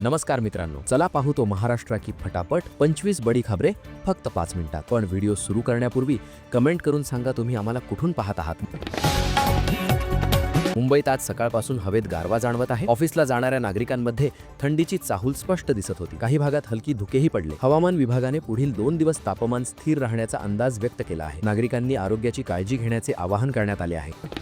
नमस्कार मित्रांनो, चला पाहू तो महाराष्ट्र की फटाफट 25 बडी खबरे फक्त 5 मिनिटात। पण व्हिडिओ सुरू करण्यापूर्वी कमेंट करून सांगा तुम्ही आम्हाला कुठून पाहत आहात। मुंबईत आज सकाळपासून हवेत गारवा जाणवत आहे। ऑफिसला जाणाऱ्या नागरिकांमध्ये थंडीची चाहूल स्पष्ट दिसत होती। काही भागात हलकी धुकेही पडले। हवामान विभागाने पुढील 2 दिवस तापमान स्थिर राहण्याचा अंदाज व्यक्त केला आहे। नागरिकांनी आरोग्याची काळजी घेण्याचे आवाहन करण्यात आले आहे।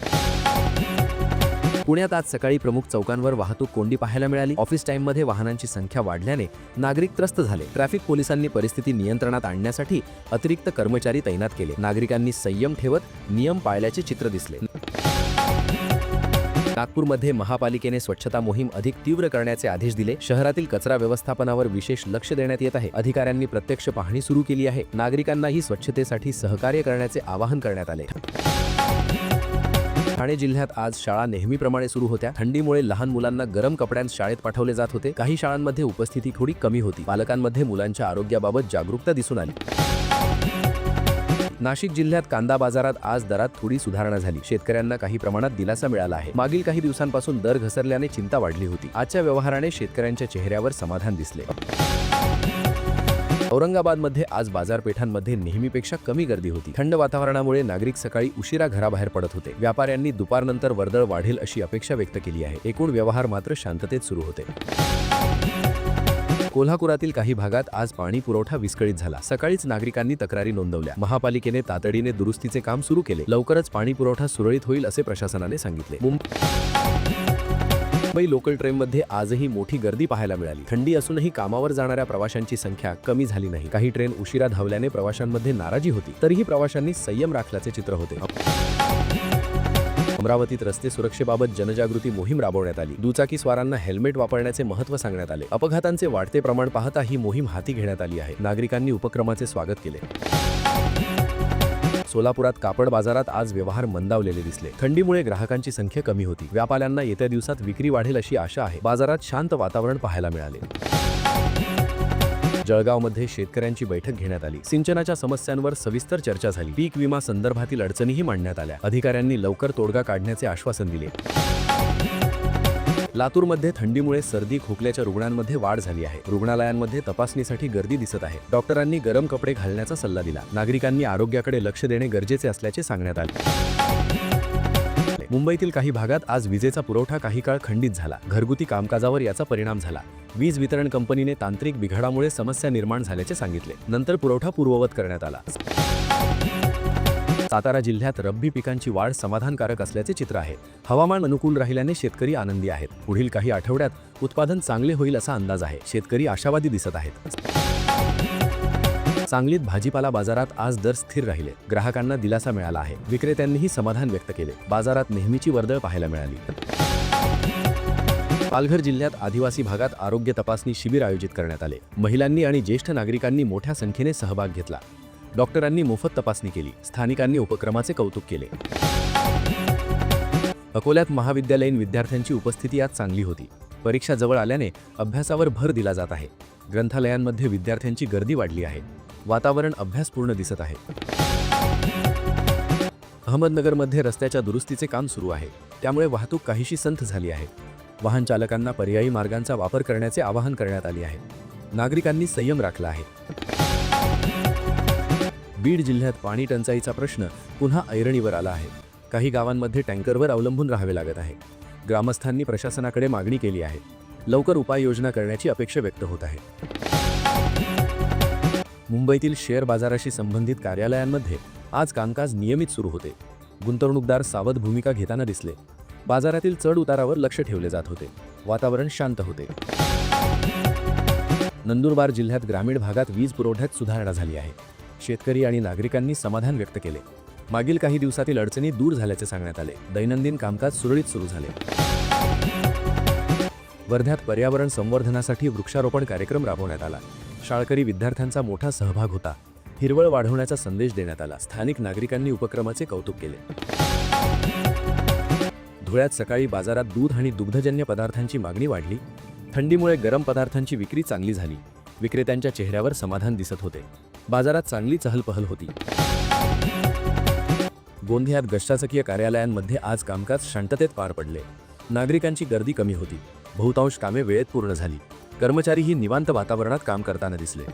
पुण्यात आज सकाळी प्रमुख चौकांवर वाहतूक कोंडी पाहायला मिळाली। ऑफिस टाइममध्ये वाहनांची संख्या वाढल्याने नागरिक त्रस्त झाले। ट्रॅफिक पोलिसांनी परिस्थिती नियंत्रणात आणण्यासाठी अतिरिक्त कर्मचारी तैनात केले। नागरिकांनी संयम ठेवत नियम पाळल्याचे चित्र दिसले। नागपूरमध्ये महापालिकेने स्वच्छता मोहीम अधिक तीव्र करण्याचे आदेश दिले। शहरातील कचरा व्यवस्थापनावर विशेष लक्ष देण्यात येत आहे। अधिकाऱ्यांनी प्रत्यक्ष पाहणी सुरू केली आहे। नागरिकांनाही स्वच्छतेसाठी सहकार्य करण्याचे आवाहन करण्यात आले। ठाणे जिल्ह्यात आज शाळा नेहमीप्रमाणे सुरू होत्या। थंडीमुळे लहान मुलांना गरम कपड्यांत शाळेत पाठवले जात होते। काही शाळांमध्ये उपस्थिती थोडी कमी होती। पालकांमध्ये मुलांच्या आरोग्याबाबत जागरूकता दिसून आली। नाशिक जिल्ह्यात कांदा बाजारात आज दरात थोडी सुधारणा झाली। शेतकऱ्यांना काही प्रमाणात दिलासा मिळाला आहे। मागील काही दिवसांपासून दर घसरल्याने चिंता वाढली होती। आजच्या व्यवहाराने शेतकऱ्यांच्या चेहऱ्यावर समाधान दिसले। औरंगाबादमध्ये आज बाजारपेठांमध्ये नेहमीपेक्षा कमी गर्दी होती। थंड वातावरणामुळे नागरिक सकाळी उशिरा घराबाहेर पडत होते। व्यापाऱ्यांनी दुपारनंतर वर्दळ वाढेल अशी अपेक्षा व्यक्त केली आहे। एकूण व्यवहार मात्र शांततेत सुरू होते। कोल्हापुरातील काही भागात आज पाणी पुरवठा विस्कळीत झाला। सकाळीच नागरिकांनी तक्रारी नोंदवल्या। महापालिकेने तातडीने दुरुस्तीचे काम सुरू केले। लवकरच पाणी पुरवठा सुरळीत होईल असे प्रशासनाने सांगितले। मुंबई लोकल ट्रेनमध्ये आजही मोठी गर्दी पाहायला मिळाली। थंडी असूनही कामावर जाणाऱ्या प्रवाशांची संख्या कमी झाली नाही। काही ट्रेन उशिरा धावल्याने प्रवाशांमध्ये नाराजी होती, तरीही प्रवाशांनी संयम राखल्याचे चित्र होते। अमरावतीत रस्ते सुरक्षेबाबत जनजागृती मोहीम राबवण्यात आली। दुचाकी स्वारांना हेल्मेट वापरण्याचे महत्त्व सांगण्यात आले। अपघातांचे वाढते प्रमाण पाहता ही मोहीम हाती घेण्यात आली आहे। नागरिकांनी उपक्रमाचे स्वागत केले। सोलापुरात कापड बाजारात आज व्यवहार मंदावलेले दिसले। थंडीमुळे ग्राहकांची संख्या कमी होती। व्यापाऱ्यांना येत्या दिवसात विक्री वाढेल अशी आशा आहे। बाजारात शांत वातावरण पाहायला मिळाले। जळगावमध्ये शेतकऱ्यांची बैठक घेण्यात आली। सिंचनाच्या समस्यांवर सविस्तर चर्चा झाली। पीक विमा संदर्भातील अडचणीही मांडण्यात आल्या। अधिकाऱ्यांनी लवकर तोडगा काढण्याचे आश्वासन दिले। लातूरमध्ये थंडीमुळे सर्दी खोकल्याच्या रुग्णांमध्ये वाढ झाली आहे। रुग्णालयांमध्ये तपासणीसाठी गर्दी दिसत आहे। डॉक्टरांनी गरम कपडे घालण्याचा सल्ला दिला। नागरिकांनी आरोग्याकडे लक्ष देणे गरजेचे असल्याचे सांगण्यात आले। मुंबईतील काही भागात आज विजेचा पुरवठा काही काळ खंडित झाला। घरगुती कामकाजावर याचा परिणाम झाला। वीज वितरण कंपनीने तांत्रिक बिघाडामुळे समस्या निर्माण झाल्याचे सांगितले। नंतर पुरवठा पूर्ववत करण्यात आला। सातारा जिल्ह्यात रब्बी पिकांची वाढ समाधानकारक असल्याचे चित्र आहे। हवामान अनुकूल राहिल्याने शेतकरी आनंदी आहेत। पुढील काही आठवड्यात उत्पादन चांगले होईल असा अंदाज आहे। शेतकरी आशावादी दिसत आहेत। सांगलीत भाजीपाला बाजारात आज दर स्थिर राहिले। ग्राहकांना दिलासा मिळाला आहे। विक्रेत्यांनीही समाधान व्यक्त केले। बाजारात नेहमीची वर्दळ पाहायला मिळाली। पालघर जिल्ह्यात आदिवासी भागात आरोग्य तपासणी शिबिर आयोजित करण्यात आले। महिलांनी आणि ज्येष्ठ नागरिकांनी मोठ्या संख्येने सहभाग घेतला। डॉक्टरांनी मोफत तपासणी केली। स्थानिकांनी उपक्रमाचे कौतुक केले। अकोल्यात महाविद्यालयीन विद्यार्थ्यांची उपस्थिती आज चांगली होती। परीक्षा जवळ आल्याने अभ्यासावर भर दिला जात आहे। ग्रंथालयांमध्ये विद्यार्थ्यांची गर्दी वाढली आहे। वातावरण अभ्यासपूर्ण दिसत आहे। अहमदनगरमध्ये रस्त्याच्या दुरुस्तीचे काम सुरू आहे। त्यामुळे वाहतूक काहीशी संथ झाली आहे। वाहन चालकांना पर्यायी मार्गांचा वापर करण्याचे आवाहन करण्यात आले आहे। नागरिकांनी संयम राखला आहे। बीड जिल्ह्यात पाणी टंचाईचा प्रश्न पुन्हा ऐरणीवर आला आहे। काही गावांमध्ये टँकरवर अवलंबून राहावे लागत आहे। ग्रामस्थांनी प्रशासनाकडे मागणी केली आहे। लवकर उपाययोजना करण्याची अपेक्षा व्यक्त होत आहे। मुंबईतील शेअर बाजाराशी संबंधित कार्यालयांमध्ये आज कामकाज नियमित सुरू होते। गुंतवणूकदार सावध भूमिका घेताना दिसले। बाजारातील चढ उतारावर लक्ष ठेवले जात होते। वातावरण शांत होते। नंदुरबार जिल्ह्यात ग्रामीण भागात वीज पुरवठ्यात सुधारणा झाली आहे। शेतकरी आणि नागरिकांनी समाधान व्यक्त केले। मागील काही दिवसातील अडचणी दूर झाल्याचे सांगण्यात आले। दैनंदिन कामकाज सुरळीत सुरू झाले। वर्ध्यात पर्यावरण संवर्धनासाठी वृक्षारोपण कार्यक्रम राबवण्यात आला। शाळकरी विद्यार्थ्यांचा मोठा सहभाग होता। हिरवळ वाढवण्याचा संदेश देण्यात आला। स्थानिक नागरिकांनी उपक्रमाचे कौतुक केले। धुळ्यात सकाळी बाजारात दूध आणि दुग्धजन्य पदार्थांची मागणी वाढली। थंडीमुळे गरम पदार्थांची विक्री चांगली झाली। विक्रेत्यांच्या चेहऱ्यावर समाधान दिसत होते। बाजारात चांगली चहलपहल होती। गोंदियात प्रशासकीय कार्यालयांमध्ये आज कामकाज शांततेत पार पडले। नागरिकांची गर्दी कमी होती। बहुतांश कामे वेळेत पूर्ण झाली। कर्मचारीही निवांत वातावरणात काम करताना दिसले.